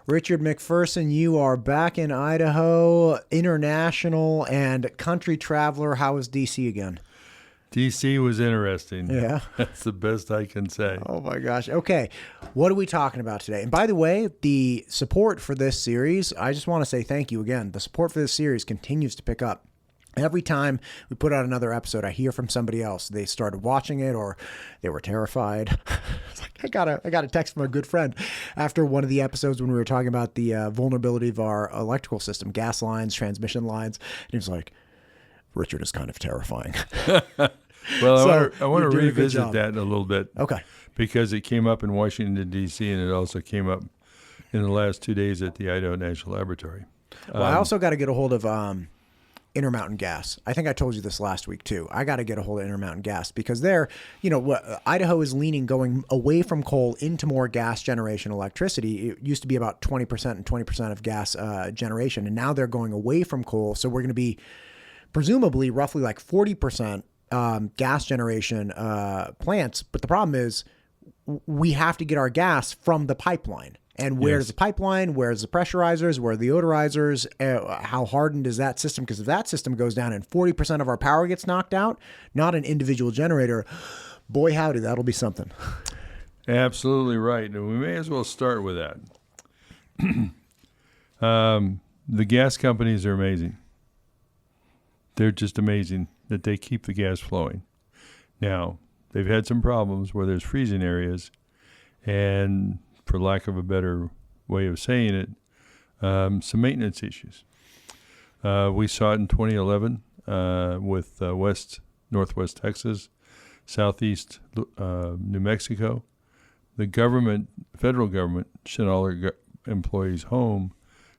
Richard McPherson, you are back in Idaho, international and country traveler. How was D.C. again? D.C. was interesting. Yeah. That's the best I can say. Oh, my gosh. Okay. What are we talking about today? And by the way, the support for this series, I just want to say thank you again. The support for this series continues to pick up. Every time we put out another episode, I hear from somebody else. They started watching it or they were terrified. It's like, I got a text from a good friend after one of the episodes when we were talking about the vulnerability of our electrical system, gas lines, transmission lines. And he was like, Richard is kind of terrifying. Well, So, I want you're to doing a good revisit job. that in a little bit. Okay. Because it came up in Washington, D.C., and it also came up in the last 2 days at the Idaho National Laboratory. Well, I also got to get a hold of Intermountain Gas. I think I told you this last week too. I got to get a hold of Intermountain Gas because they're, Idaho is leaning going away from coal into more gas generation electricity. It used to be about 20% and 20% of gas generation, and now they're going away from coal. So we're going to be presumably roughly like 40% gas generation plants. But the problem is we have to get our gas from the pipeline. And where's the pipeline? Where's the pressurizers? Where are the odorizers? How hardened is that system? Because if that system goes down and 40% of our power gets knocked out, not an individual generator, boy howdy, that'll be something. Absolutely right. And we may as well start with that. The gas companies are amazing. They're just amazing that they keep the gas flowing. Now, they've had some problems where there's freezing areas, and for lack of a better way of saying it, some maintenance issues. We saw it in 2011 with northwest Texas, southeast New Mexico. The federal government, sent all their employees home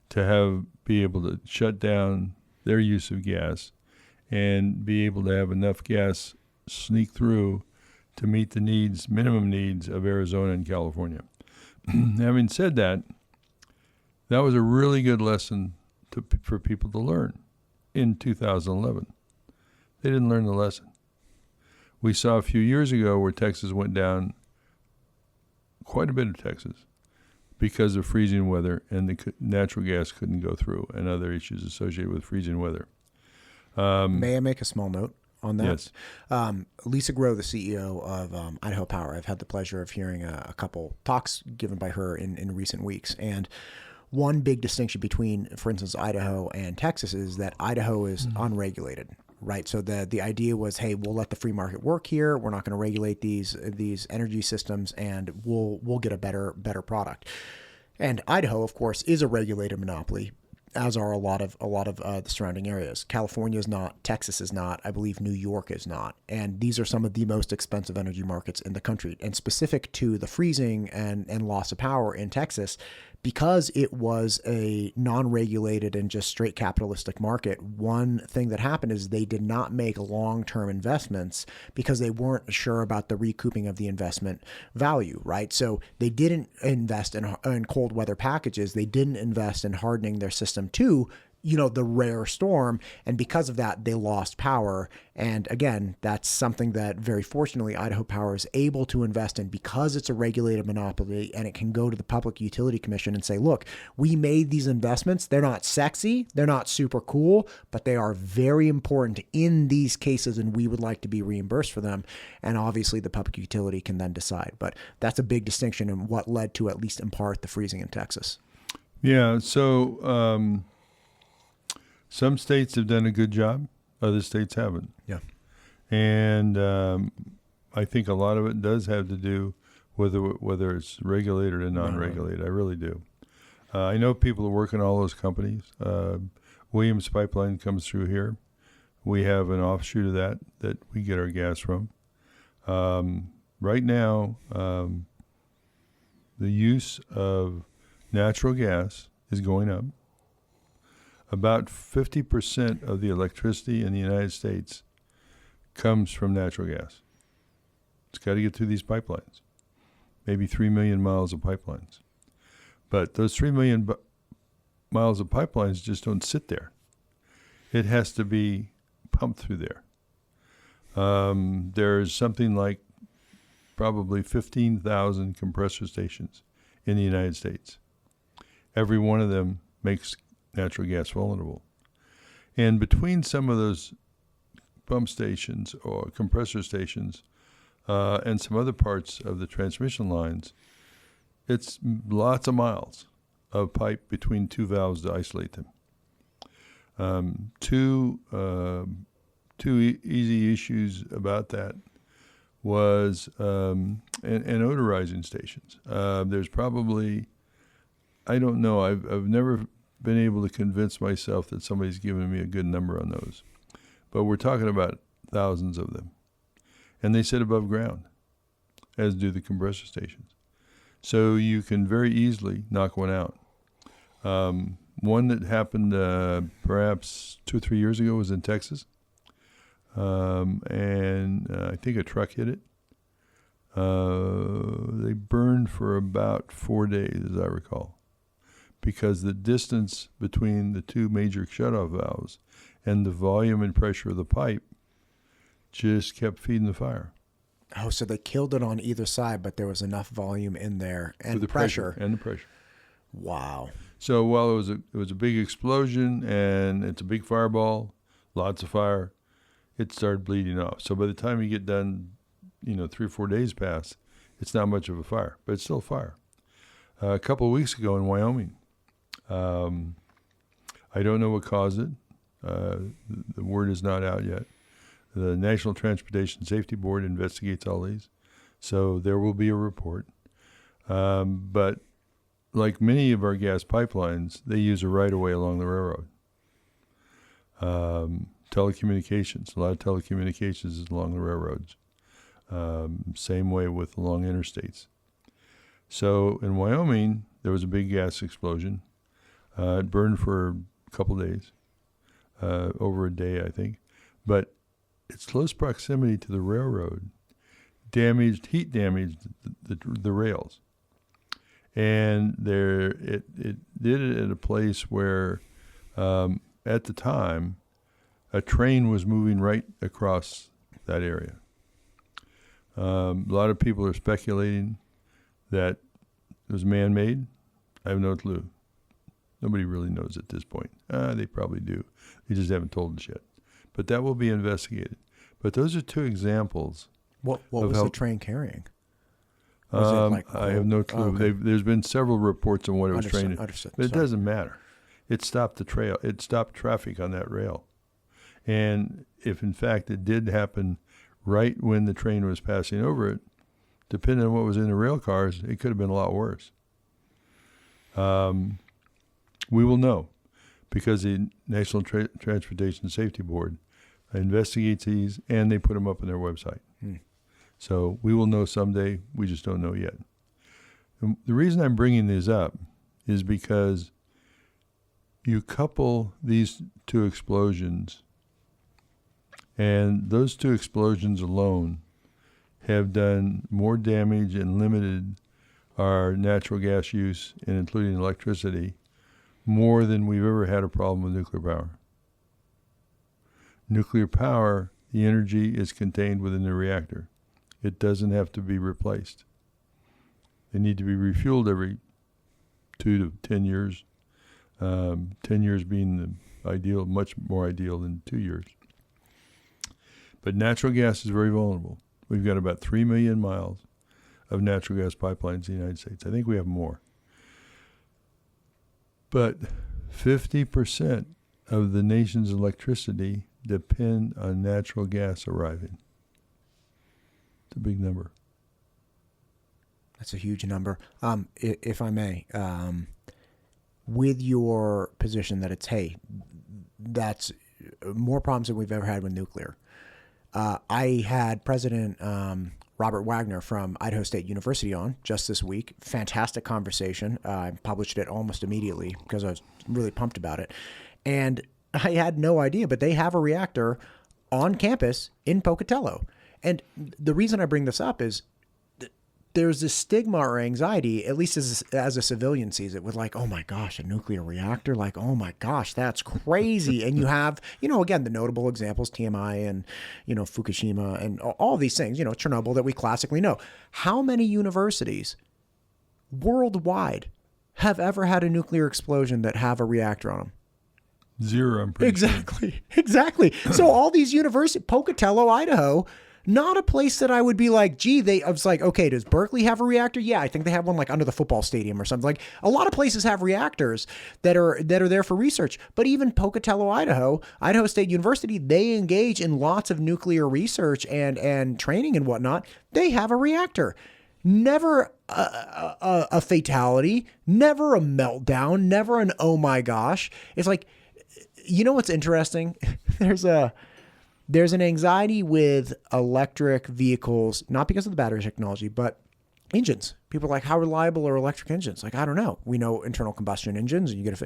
to be able to shut down their use of gas and be able to have enough gas sneak through to meet the minimum needs of Arizona and California. Having said that, that was a really good lesson for people to learn in 2011. They didn't learn the lesson. We saw a few years ago where Texas went down, quite a bit of Texas, because of freezing weather, and the natural gas couldn't go through, and other issues associated with freezing weather. May I make a small note on that? Yes. Lisa Groh, the CEO of Idaho Power, I've had the pleasure of hearing a couple talks given by her in recent weeks. And one big distinction between, for instance, Idaho and Texas is that Idaho is unregulated, right? So the idea was, hey, we'll let the free market work here. We're not going to regulate these energy systems, and we'll get a better product. And Idaho, of course, is a regulated monopoly, as are a lot of the surrounding areas. California is not, Texas is not, I believe New York is not. And these are some of the most expensive energy markets in the country. And specific to the freezing and loss of power in Texas, because it was a non-regulated and just straight capitalistic market, one thing that happened is they did not make long-term investments because they weren't sure about the recouping of the investment value, right? So they didn't invest in cold weather packages. They didn't invest in hardening their system to the rare storm. And because of that, they lost power. And again, that's something that very fortunately Idaho Power is able to invest in because it's a regulated monopoly, and it can go to the Public Utility Commission and say, look, we made these investments. They're not sexy. They're not super cool, but they are very important in these cases, and we would like to be reimbursed for them. And obviously the public utility can then decide. But that's a big distinction in what led to, at least in part, the freezing in Texas. Yeah, so some states have done a good job. Other states haven't. Yeah. And I think a lot of it does have to do with whether it's regulated or non-regulated. I really do. I know people who work in all those companies. Williams Pipeline comes through here. We have an offshoot of that we get our gas from. Right now, the use of natural gas is going up. About 50% of the electricity in the United States comes from natural gas. It's got to get through these pipelines, maybe 3 million miles of pipelines. But those 3 million miles of pipelines just don't sit there. It has to be pumped through there. There's something like probably 15,000 compressor stations in the United States. every one of them makes natural gas vulnerable. And between some of those pump stations or compressor stations and some other parts of the transmission lines, it's lots of miles of pipe between two valves to isolate them. Two easy issues about that was and odorizing stations. There's probably, I don't know, I've never been able to convince myself that somebody's given me a good number on those. But we're talking about thousands of them. And they sit above ground, as do the compressor stations. So you can very easily knock one out. One that happened perhaps 2 or 3 years ago was in Texas. And I think a truck hit it. They burned for about 4 days, as I recall, because the distance between the two major shutoff valves and the volume and pressure of the pipe just kept feeding the fire. Oh, so they killed it on either side, but there was enough volume in there and the pressure. And the pressure. Wow. So while it was a big explosion and it's a big fireball, lots of fire, it started bleeding off. So by the time you get done, 3 or 4 days pass, it's not much of a fire, but it's still a fire. A couple of weeks ago in Wyoming, I don't know what caused it. The word is not out yet. The National Transportation Safety Board investigates all these, so there will be a report. But like many of our gas pipelines, they use a right-of-way along the railroad. Telecommunications, a lot of telecommunications is along the railroads. Same way with along interstates. So in Wyoming, there was a big gas explosion. It burned for a couple days, over a day, I think. But its close proximity to the railroad heat damaged the rails. And it did it at a place where, at the time, a train was moving right across that area. A lot of people are speculating that it was man-made. I have no clue. Nobody really knows at this point. They probably do. They just haven't told us yet. But that will be investigated. But those are two examples. What was the train carrying? Was it like I have no clue. Oh, okay. There's been several reports on what it was training. Understood. But it doesn't matter. It stopped the trail. It stopped traffic on that rail. And if, in fact, it did happen right when the train was passing over it, depending on what was in the rail cars, it could have been a lot worse. We will know because the National Transportation Safety Board investigates these, and they put them up on their website. So we will know someday. We just don't know yet. And the reason I'm bringing this up is because you couple these two explosions, and those two explosions alone have done more damage and limited our natural gas use, and including electricity, more than we've ever had a problem with nuclear power. Nuclear power, the energy is contained within the reactor. It doesn't have to be replaced. They need to be refueled every 2 to 10 years. 10 years being the ideal, much more ideal than 2 years. But natural gas is very vulnerable. We've got about 3 million miles of natural gas pipelines in the United States. I think we have more. But 50% of the nation's electricity depend on natural gas arriving. It's a big number. That's a huge number. If I may, with your position that it's, hey, that's more problems than we've ever had with nuclear. I had President Robert Wagner from Idaho State University on just this week. Fantastic conversation. I published it almost immediately because I was really pumped about it. And I had no idea, but they have a reactor on campus in Pocatello. And the reason I bring this up is there's this stigma or anxiety, at least as a civilian sees it, with like, oh my gosh, a nuclear reactor, like, oh my gosh, that's crazy. And you have, again, the notable examples, TMI and, Fukushima and all these things, Chernobyl that we classically know. How many universities worldwide have ever had a nuclear explosion that have a reactor on them? Zero, I'm pretty sure. Exactly. So all these universities, Pocatello, Idaho, not a place that I would be like, gee, I was like, okay, does Berkeley have a reactor? Yeah, I think they have one like under the football stadium or something. Like a lot of places have reactors that are there for research. But even Pocatello, Idaho State University, they engage in lots of nuclear research and training and whatnot. They have a reactor. Never a fatality, never a meltdown, never an oh my gosh. It's like, you know what's interesting? There's an anxiety with electric vehicles, not because of the battery technology, but engines. People are like, how reliable are electric engines? Like, I don't know. We know internal combustion engines, and you get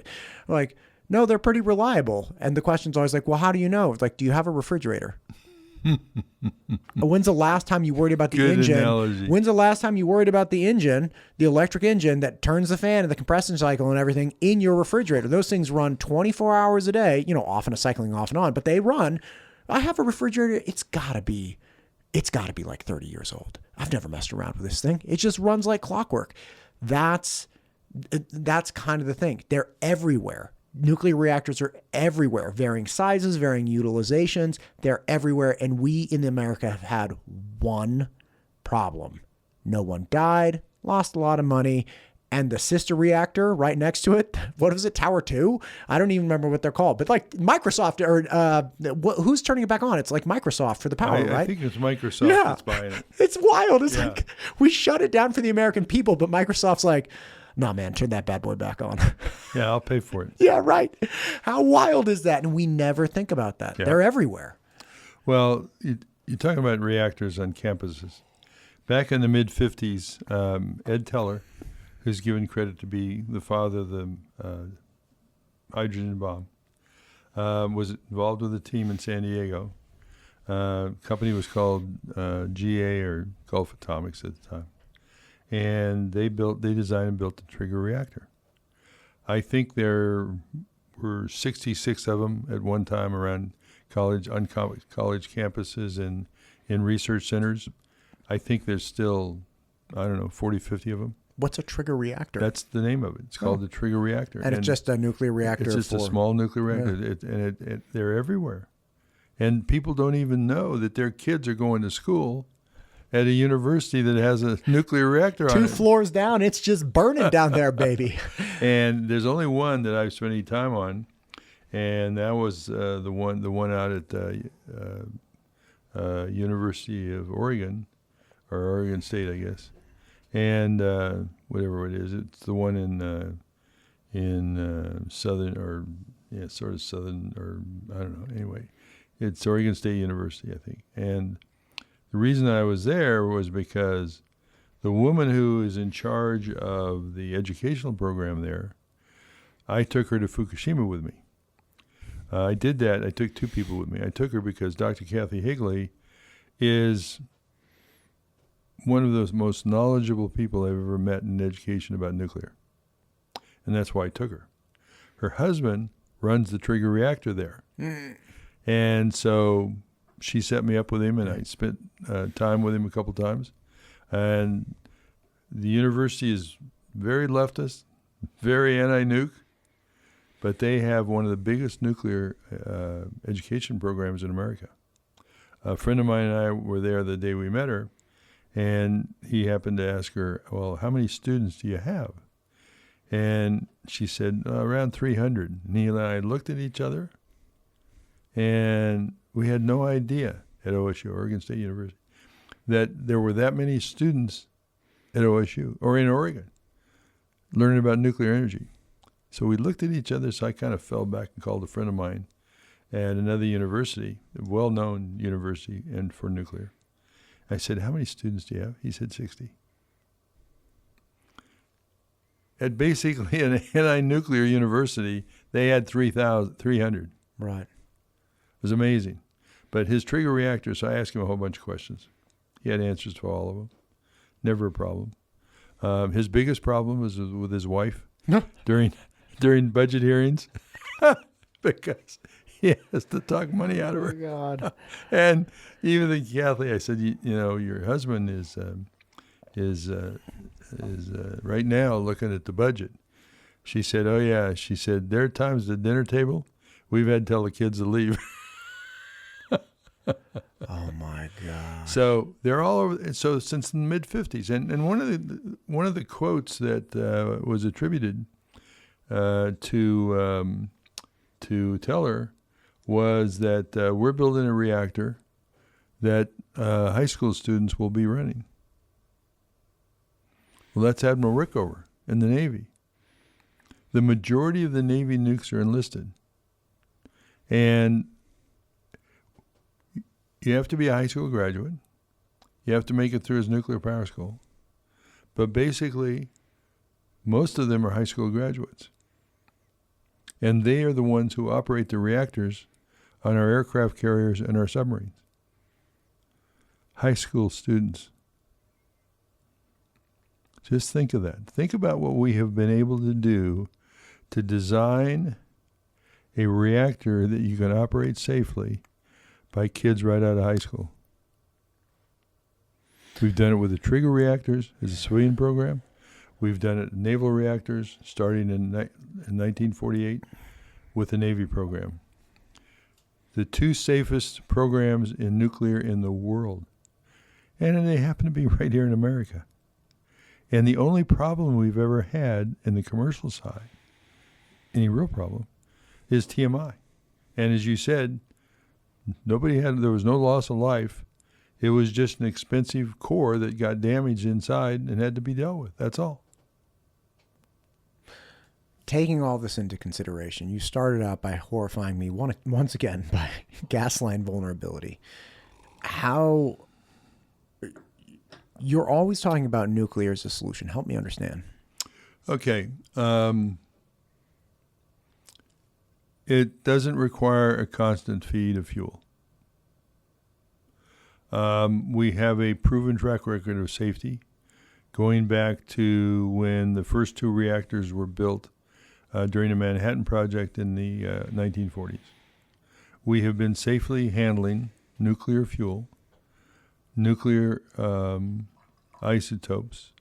like, no, they're pretty reliable. And the question's always like, well, how do you know? It's like, do you have a refrigerator? When's the last time you worried about the Good engine? analogy. When's the last time you worried about the engine, the electric engine that turns the fan and the compression cycle and everything in your refrigerator? Those things run 24 hours a day, often a cycling off and on, but they run. I have a refrigerator. It's gotta be like 30 years old. I've never messed around with this thing. It just runs like clockwork. That's kind of the thing. They're everywhere. Nuclear reactors are everywhere, varying sizes, varying utilizations. They're everywhere. And we in America have had one problem. No one died, lost a lot of money. And the sister reactor right next to it, what is it, Tower 2? I don't even remember what they're called. But like Microsoft, or who's turning it back on? It's like Microsoft for the power, right? I think it's Microsoft that's buying it. It's wild. It's like we shut it down for the American people, but Microsoft's like, nah, man, turn that bad boy back on. Yeah, I'll pay for it. Yeah, right. How wild is that? And we never think about that. Yeah. They're everywhere. Well, you're talking about reactors on campuses. Back in the mid-'50s, Ed Teller, who's given credit to be the father of the hydrogen bomb, was involved with a team in San Diego. Company was called GA, or Gulf Atomics at the time. And they designed and built the trigger reactor. I think there were 66 of them at one time around college campuses and in research centers. I think there's still, 40, 50 of them. What's a trigger reactor? That's the name of it. It's called the trigger reactor. And it's just a nuclear reactor. It's just a small nuclear reactor. Yeah. They're everywhere. And people don't even know that their kids are going to school at a university that has a nuclear reactor on it. 2 floors down, it's just burning down there, baby. And there's only one that I've spent any time on, and that was the one out at University of Oregon, or Oregon State, I guess, and whatever it is, it's the one in southern, or sort of southern, or I don't know. Anyway, it's Oregon State University, I think, and the reason I was there was because the woman who is in charge of the educational program there, I took her to Fukushima with me. I did that. I took 2 people with me. I took her because Dr. Kathy Higley is one of the most knowledgeable people I've ever met in education about nuclear. And that's why I took her. Her husband runs the trigger reactor there. And so she set me up with him, and I spent time with him a couple times. And the university is very leftist, very anti-nuke, but they have one of the biggest nuclear education programs in America. A friend of mine and I were there the day we met her, and he happened to ask her, well, how many students do you have? And she said, around 300. And he and I looked at each other, and we had no idea at OSU, Oregon State University, that there were that many students at OSU or in Oregon learning about nuclear energy. So we looked at each other, so I kind of fell back and called a friend of mine at another university, a well-known university and for nuclear. I said, how many students do you have? He said 60. At basically an anti-nuclear university, they had 300. Right. It was amazing. But his trigger reactor, so I asked him a whole bunch of questions. He had answers to all of them. Never a problem. His biggest problem was with his wife during budget hearings because he has to talk money out of her. Oh, God. And even the Catholic, I said, you know, your husband is right now looking at the budget. She said, "Oh yeah." She said, "There are times at the dinner table, we've had to tell the kids to leave." Oh my God. So they're all over. So since the mid '50s, and one of the quotes that was attributed to Teller was that we're building a reactor that high school students will be running. Well, that's Admiral Rickover in the Navy. The majority of the Navy nukes are enlisted. And you have to be a high school graduate. You have to make it through his nuclear power school. But basically, most of them are high school graduates. And they are the ones who operate the reactors on our aircraft carriers and our submarines. High school students. Just think of that. Think about what we have been able to do to design a reactor that you can operate safely by kids right out of high school. We've done it with the trigger reactors as a civilian program. We've done it in naval reactors starting in 1948 with the Navy program. The two safest programs in nuclear in the world. And they happen to be right here in America. And the only problem we've ever had in the commercial side, any real problem, is TMI. And as you said, there was no loss of life. It was just an expensive core that got damaged inside and had to be dealt with. That's all. Taking all this into consideration, you started out by horrifying me once again by gas line vulnerability. How you're always talking about nuclear as a solution. Help me understand. Okay. It doesn't require a constant feed of fuel. We have a proven track record of safety going back to when the first two reactors were built during the Manhattan Project in the 1940s. We have been safely handling nuclear fuel, nuclear isotopes,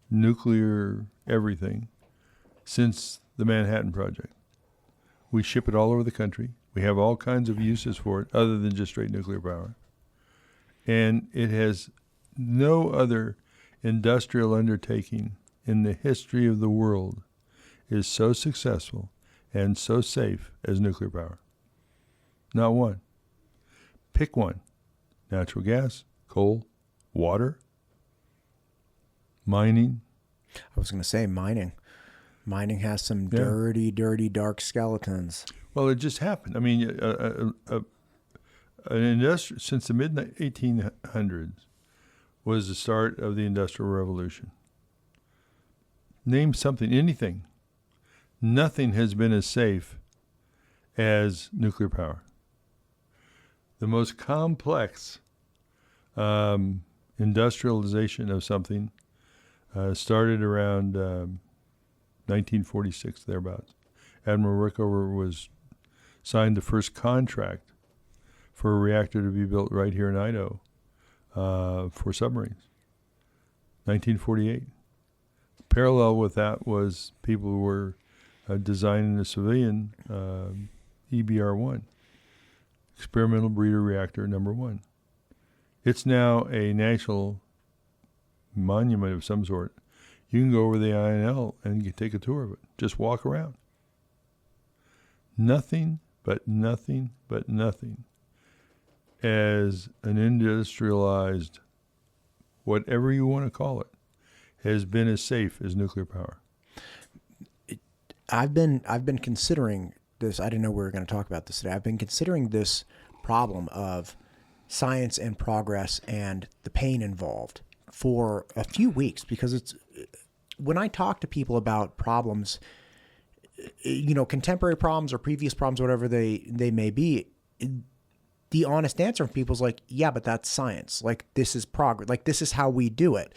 nuclear everything since the Manhattan Project. We ship it all over the country. We have all kinds of uses for it other than just straight nuclear power. And it has no other industrial undertaking in the history of the world is so successful and so safe as nuclear power. Not one. Pick one. Natural gas, coal, water, mining. I was going to say mining. Mining has some dirty, dark skeletons. Well, it just happened. I mean, an industry since the mid 1800s was the start of the Industrial Revolution. Name something, anything. Nothing has been as safe as nuclear power. The most complex industrialization of something started around 1946, thereabouts. Admiral Rickover signed the first contract for a reactor to be built right here in Idaho for submarines. 1948. Parallel with that was people who were designing a civilian EBR-1, experimental breeder reactor number 1. It's now a national monument of some sort. You can go over the INL and take a tour of it. Just walk around. Nothing but nothing as an industrialized, whatever you want to call it, has been as safe as nuclear power. I've been considering this. I didn't know we were going to talk about this today. I've been considering this problem of science and progress and the pain involved for a few weeks, because it's when I talk to people about problems, contemporary problems or previous problems, whatever they may be, the honest answer from people is like, yeah, but that's science. Like, this is progress. Like, this is how we do it.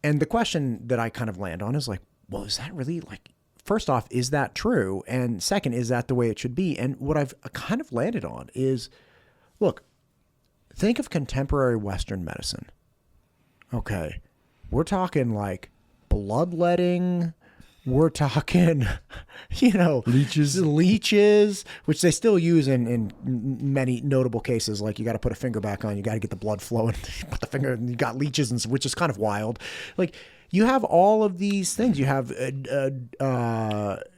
And the question that I kind of land on is like, well, is that really, like, first off, is that true? And second, is that the way it should be? And what I've kind of landed on is, look, think of contemporary Western medicine. Okay. We're talking like bloodletting, We're talking, leeches, which they still use in many notable cases. Like you got to put a finger back on, you got to get the blood flowing, put the finger, and you got leeches, which is kind of wild. Like you have all of these things. You have,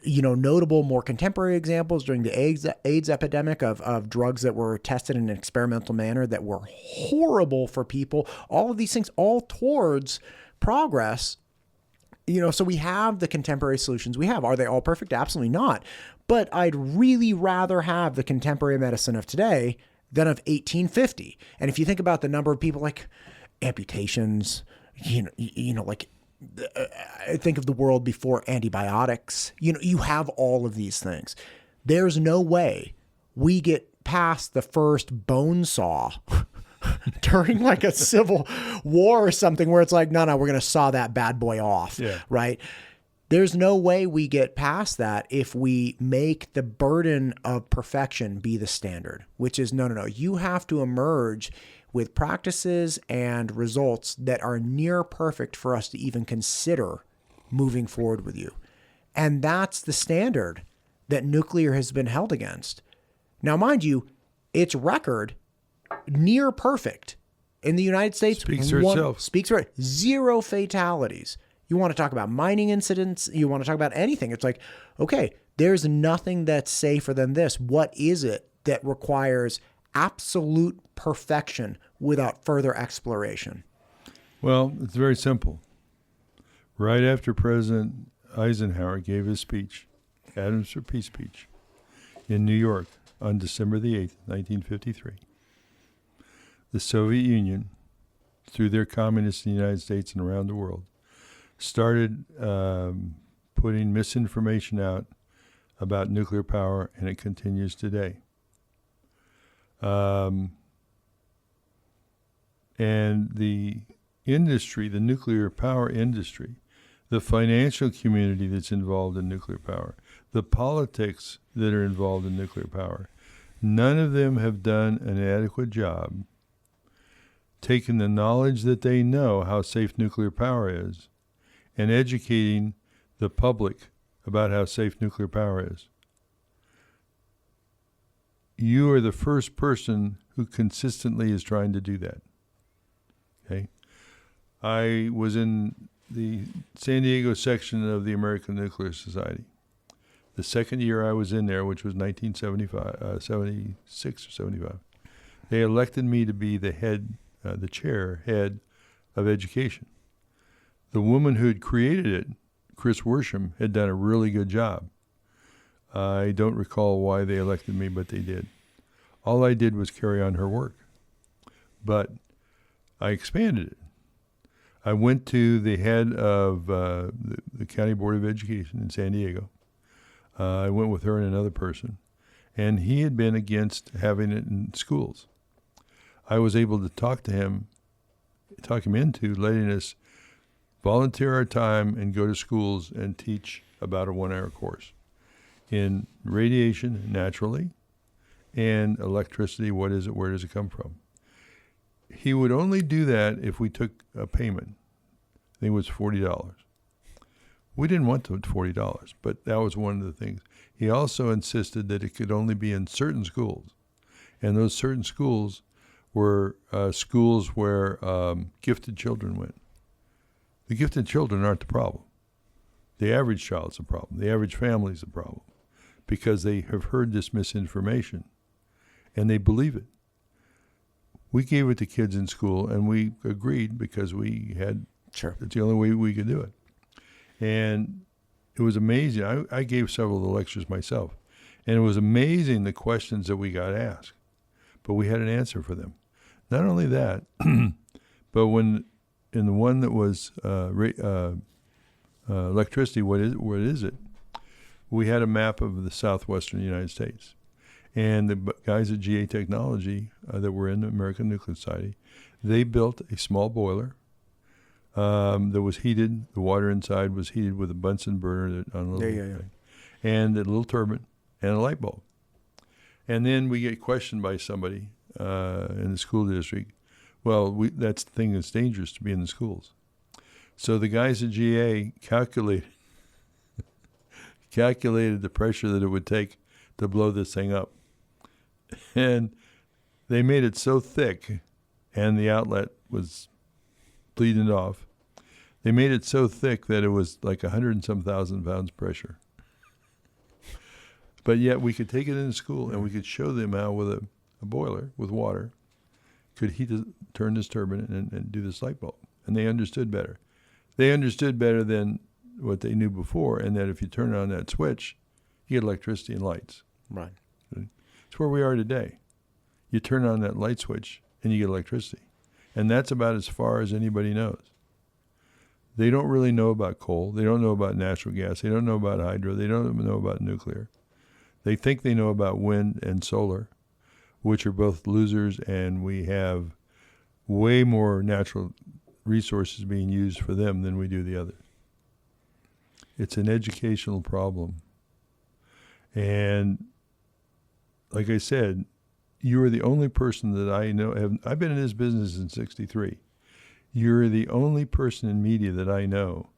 notable, more contemporary examples during the AIDS epidemic of drugs that were tested in an experimental manner that were horrible for people. All of these things, all towards progress. So we have the contemporary solutions we have. Are they all perfect? Absolutely not. But I'd really rather have the contemporary medicine of today than of 1850. And if you think about the number of people like amputations, like I think of the world before antibiotics, you have all of these things. There's no way we get past the first bone saw during like a civil war or something where it's like, no, we're going to saw that bad boy off. Yeah. Right. There's no way we get past that if we make the burden of perfection be the standard, which is no. You have to emerge with practices and results that are near perfect for us to even consider moving forward with you. And that's the standard that nuclear has been held against. Now, mind you, its record near perfect in the United States speaks for itself. Speaks for it. 0 fatalities. You want to talk about mining incidents? You want to talk about anything? It's like, okay, there's nothing that's safer than this. What is it that requires absolute perfection without further exploration? Well, it's very simple. Right after President Eisenhower gave his speech, Atoms for Peace speech, in New York on December the 8th, 1953, the Soviet Union, through their communists in the United States and around the world, started putting misinformation out about nuclear power, and it continues today. And the industry, the nuclear power industry, the financial community that's involved in nuclear power, the politics that are involved in nuclear power, none of them have done an adequate job taking the knowledge that they know how safe nuclear power is and educating the public about how safe nuclear power is. You are the first person who consistently is trying to do that. Okay? I was in the San Diego section of the American Nuclear Society. The second year I was in there, which was 76 or 75, they elected me to be the head of education. The woman who had created it, Chris Worsham, had done a really good job. I don't recall why they elected me, but they did. All I did was carry on her work. But I expanded it. I went to the head of the County Board of Education in San Diego. I went with her and another person, and he had been against having it in schools. I was able to talk him into letting us volunteer our time and go to schools and teach about a 1-hour course in radiation, naturally, and electricity. What is it? Where does it come from? He would only do that if we took a payment. I think it was $40. We didn't want to $40, but that was one of the things. He also insisted that it could only be in certain schools, and those certain schools were schools where gifted children went. The gifted children aren't the problem. The average child's the problem. The average family's the problem, because they have heard this misinformation, and they believe it. We gave it to kids in school, and we agreed because we had, sure, it's the only way we could do it. And it was amazing. I gave several of the lectures myself, and it was amazing the questions that we got asked, but we had an answer for them. Not only that, but when in the one that was electricity, what is it? We had a map of the southwestern United States. And the guys at GA Technology that were in the American Nuclear Society, they built a small boiler that was heated. The water inside was heated with a Bunsen burner on a little thing, and a little turbine and a light bulb. And then we get questioned by somebody in the school district. Well, that's the thing that's dangerous to be in the schools. So the guys at GA calculated calculated the pressure that it would take to blow this thing up. And they made it so thick, and the outlet was bleeding off. They made it so thick that it was like 100 and some thousand pounds pressure. But yet we could take it into school and we could show them how with a boiler with water could turn this turbine and do this light bulb. And they understood better. They understood better than what they knew before, and that if you turn on that switch, you get electricity and lights. Right. It's where we are today. You turn on that light switch and you get electricity. And that's about as far as anybody knows. They don't really know about coal. They don't know about natural gas. They don't know about hydro. They don't know about nuclear. They think they know about wind and solar, which are both losers, and we have way more natural resources being used for them than we do the others. It's an educational problem. And like I said, you are the only person that I know. I've been in this business since '63. You're the only person in media that I know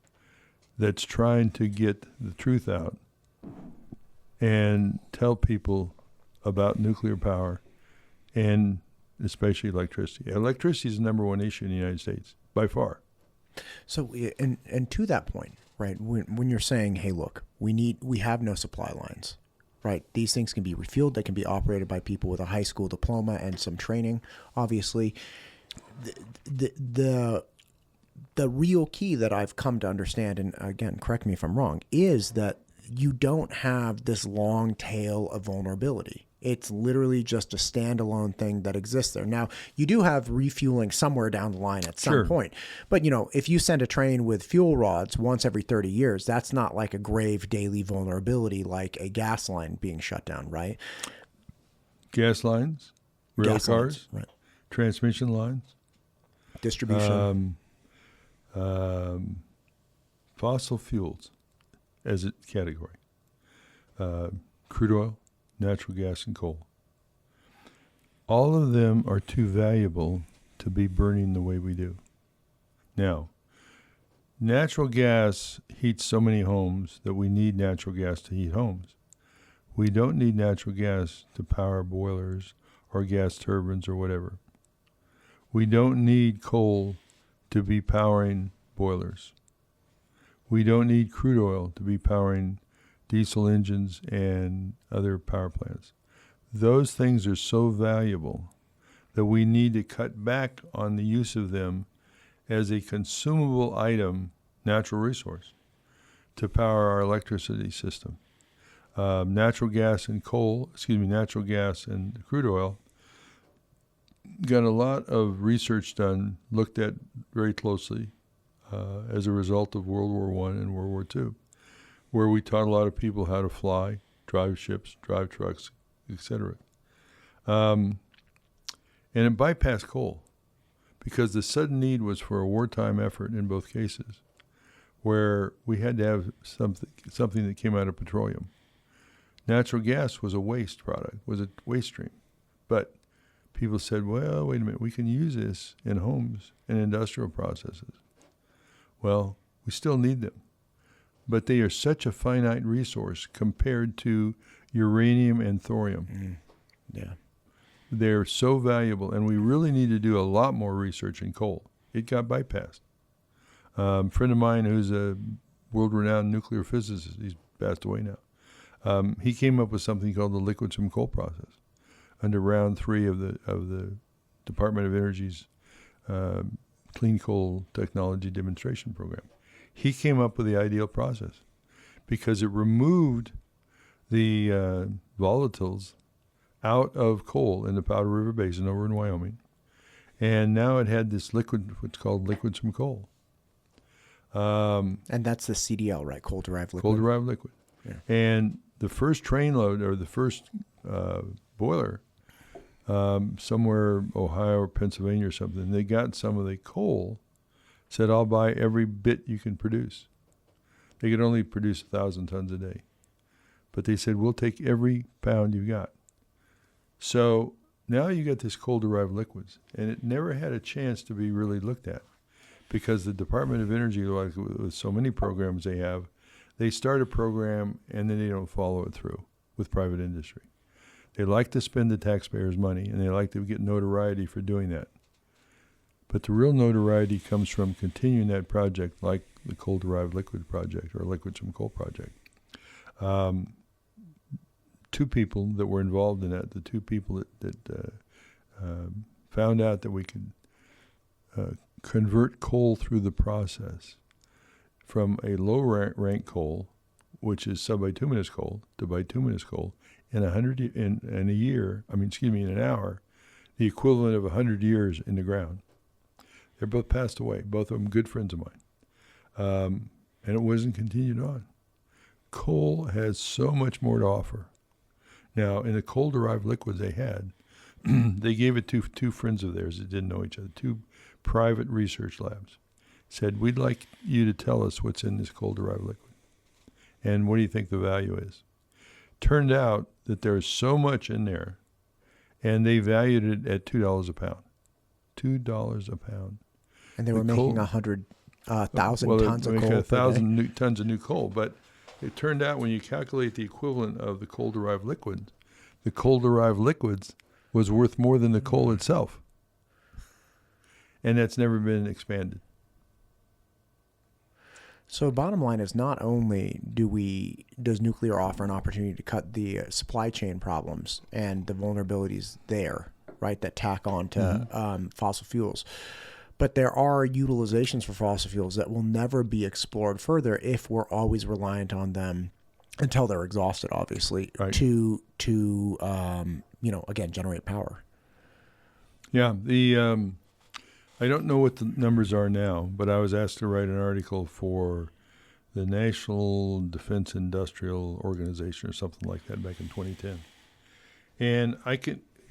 that's trying to get the truth out and tell people about nuclear power and especially electricity. Electricity is the number one issue in the United States, by far. So, and to that point, right, when you're saying, hey, look, we have no supply lines, right? These things can be refueled. They can be operated by people with a high school diploma and some training, obviously. The real key that I've come to understand, and again, correct me if I'm wrong, is that you don't have this long tail of vulnerability. It's literally just a standalone thing that exists there. Now, you do have refueling somewhere down the line at some point. But, if you send a train with fuel rods once every 30 years, that's not like a grave daily vulnerability like a gas line being shut down, right? Gas lines, rail cars, right. Transmission lines. Distribution. Fossil fuels as a category. Crude oil, natural gas, and coal. All of them are too valuable to be burning the way we do. Now, natural gas heats so many homes that we need natural gas to heat homes. We don't need natural gas to power boilers or gas turbines or whatever. We don't need coal to be powering boilers. We don't need crude oil to be powering diesel engines and other power plants. Those things are so valuable that we need to cut back on the use of them as a consumable item, natural resource, to power our electricity system. Natural gas and crude oil got a lot of research done, looked at very closely as a result of World War I and World War II, where we taught a lot of people how to fly, drive ships, drive trucks, etc. And it bypassed coal because the sudden need was for a wartime effort in both cases, where we had to have something that came out of petroleum. Natural gas was a waste product, was a waste stream. But people said, well, wait a minute, we can use this in homes and industrial processes. Well, we still need them. But they are such a finite resource compared to uranium and thorium. Yeah. They're so valuable, and we really need to do a lot more research in coal. It got bypassed. A friend of mine who's a world-renowned nuclear physicist, he's passed away now, he came up with something called the liquid from coal process under round 3 of the Department of Energy's Clean Coal Technology Demonstration Program. He came up with the ideal process because it removed the volatiles out of coal in the Powder River Basin over in Wyoming, and now it had this liquid, what's called liquids from coal. And that's the CDL, right? Coal-derived liquid. Coal-derived liquid. Yeah. And the first train load, or the first boiler, somewhere Ohio or Pennsylvania or something, they got some of the coal, said, I'll buy every bit you can produce. They could only produce 1,000 tons a day. But they said, we'll take every pound you got. So now you got this coal-derived liquids, and it never had a chance to be really looked at because the Department of Energy, like with so many programs they have, They start a program and then they don't follow it through with private industry. They like to spend the taxpayers' money, and they like to get notoriety for doing that. But the real notoriety comes from continuing that project, like the coal-derived liquid project or liquids from coal project. Two people that were involved in that, the two people that found out that we could convert coal through the process from a low-rank coal, which is subbituminous coal, to bituminous coal, in an hour, the equivalent of 100 years in the ground. They're both passed away, both of them good friends of mine. And it wasn't continued on. Coal has so much more to offer. Now, in the coal-derived liquids they had, they gave it to two friends of theirs that didn't know each other, two private research labs. Said, we'd like you to tell us what's in this coal-derived liquid. And what do you think the value is? Turned out that there's so much in there, and they valued it at $2 a pound. $2 a pound. And they were making 100,000 tons of coal. 1,000 tons of new coal. But it turned out when you calculate the equivalent of the coal-derived liquid, the coal-derived liquids was worth more than the coal itself. And that's never been expanded. So bottom line is, not only does nuclear offer an opportunity to cut the supply chain problems and the vulnerabilities there, right, that tack on to fossil fuels, but there are utilizations for fossil fuels that will never be explored further if we're always reliant on them until they're exhausted, obviously, right, to again, generate power. Yeah, I don't know what the numbers are now, but I was asked to write an article for the National Defense Industrial Organization or something like that back in 2010. And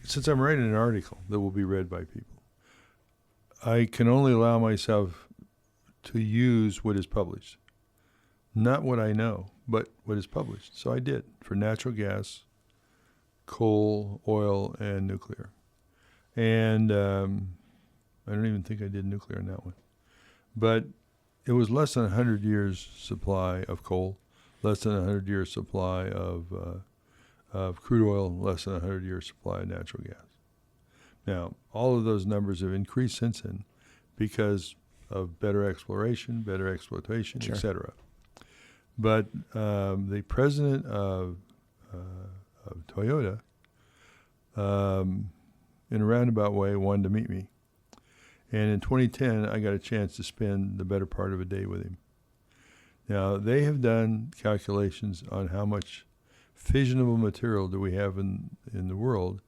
since I'm writing an article that will be read by people, I can only allow myself to use what is published. Not what I know, but what is published. So I did for natural gas, coal, oil, and nuclear. And I don't even think I did nuclear on that one. But it was less than 100 years supply of coal, less than 100 years supply of crude oil, less than 100 years supply of natural gas. Now, all of those numbers have increased since then because of better exploration, better exploitation, sure, et cetera. But the president of Toyota, in a roundabout way, wanted to meet me. And in 2010, I got a chance to spend the better part of a day with him. Now, they have done calculations on how much fissionable material do we have in the world.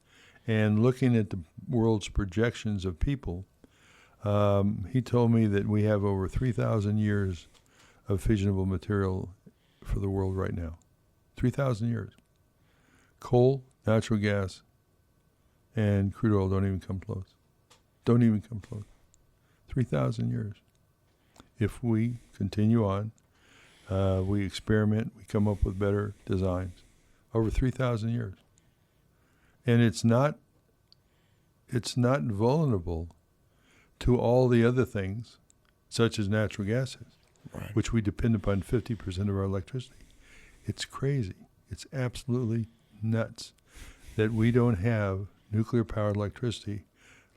And looking at the world's projections of people, he told me that we have over 3,000 years of fissionable material for the world right now. 3,000 years. Coal, natural gas, and crude oil don't even come close. Don't even come close. 3,000 years. If we continue on, we experiment, we come up with better designs. Over 3,000 years. And it's not vulnerable to all the other things, such as natural gases, right, which which we depend upon 50% of our electricity. It's crazy. It's absolutely nuts that we don't have nuclear-powered electricity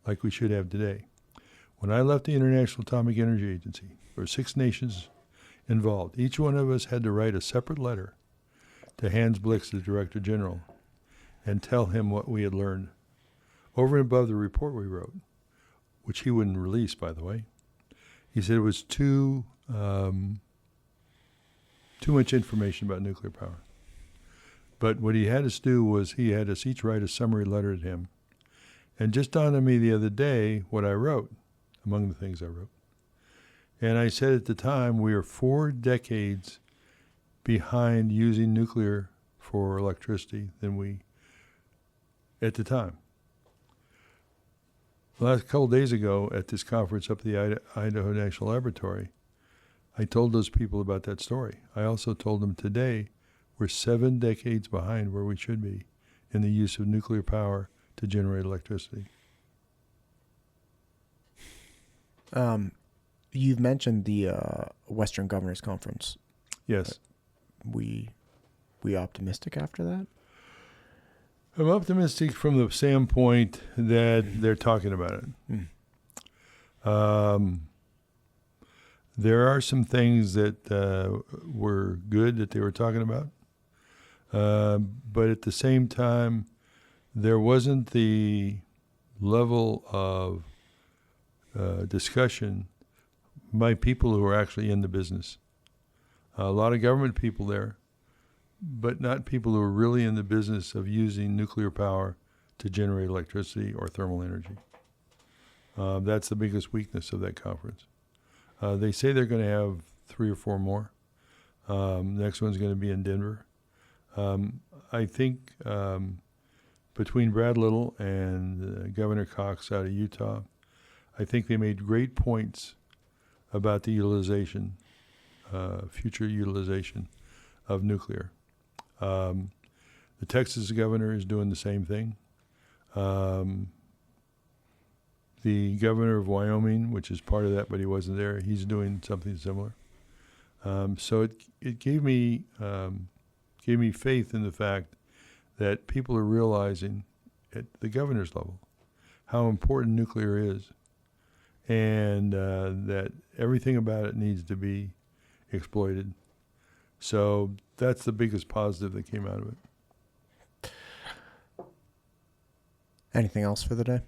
like we should have today. When I left the International Atomic Energy Agency, there were 6 nations involved. Each one of us had to write a separate letter to Hans Blix, the Director General, and tell him what we had learned. Over and above the report we wrote, which he wouldn't release, by the way, he said it was too much information about nuclear power. But what he had us do was he had us each write a summary letter to him. And just dawned on me the other day what I wrote, among the things I wrote. And I said at the time, we are 4 decades behind using nuclear for electricity than we, at the time. Last couple of days ago at this conference up at the Idaho National Laboratory, I told those people about that story. I also told them today we're 7 decades behind where we should be in the use of nuclear power to generate electricity. You've mentioned the Western Governors Conference. Yes. we optimistic after that? I'm optimistic from the standpoint that they're talking about it. There are some things that were good that they were talking about, but at the same time, there wasn't the level of discussion by people who are actually in the business. A lot of government people there, but not people who are really in the business of using nuclear power to generate electricity or thermal energy. That's the biggest weakness of that conference. They say they're going to have 3 or 4 more. Next one's going to be in Denver. I think between Brad Little and Governor Cox out of Utah, I think they made great points about the utilization, future utilization of nuclear. The Texas governor is doing the same thing. The governor of Wyoming, which is part of that, but he wasn't there, he's doing something similar. So it gave me faith in the fact that people are realizing at the governor's level how important nuclear is, and that everything about it needs to be exploited. So that's the biggest positive that came out of it. Anything else for the day?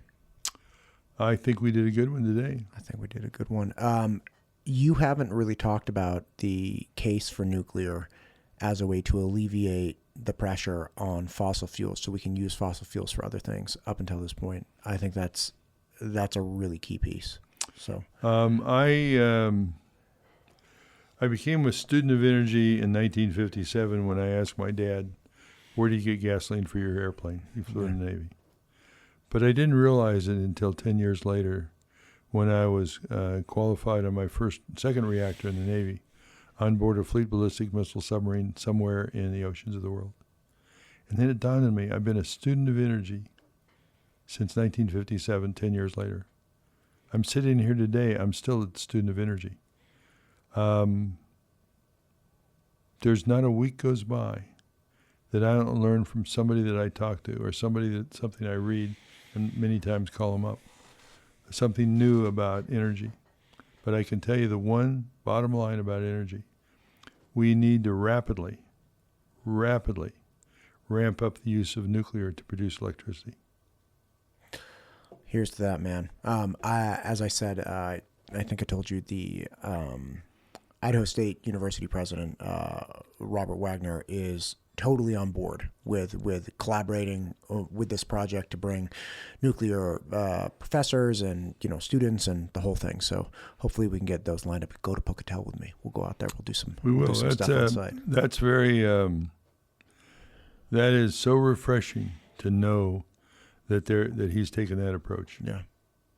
I think we did a good one today. I think we did a good one. You haven't really talked about the case for nuclear as a way to alleviate the pressure on fossil fuels, so we can use fossil fuels for other things up until this point. I think that's a really key piece. So I became a student of energy in 1957 when I asked my dad, where do you get gasoline for your airplane? He flew in the Navy. But I didn't realize it until 10 years later when I was qualified on my second reactor in the Navy on board a fleet ballistic missile submarine somewhere in the oceans of the world. And then it dawned on me, I've been a student of energy since 1957, 10 years later. I'm sitting here today, I'm still a student of energy. There's not a week goes by that I don't learn from somebody that I talk to or something I read, and many times call them up, something new about energy. But I can tell you the one bottom line about energy, we need to rapidly ramp up the use of nuclear to produce electricity. Here's to that, man. As I said, I think I told you the Idaho State University president, Robert Wagner, is totally on board with collaborating with this project to bring nuclear professors and students and the whole thing. So hopefully we can get those lined up. Go to Pocatello with me. We'll go out there. We'll do some. We will. Do some stuff outside. That's very. That is so refreshing to know that he's taken that approach.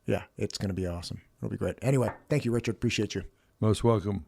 Yeah, it's going to be awesome. It'll be great. Anyway, thank you, Richard. Appreciate you. Most welcome.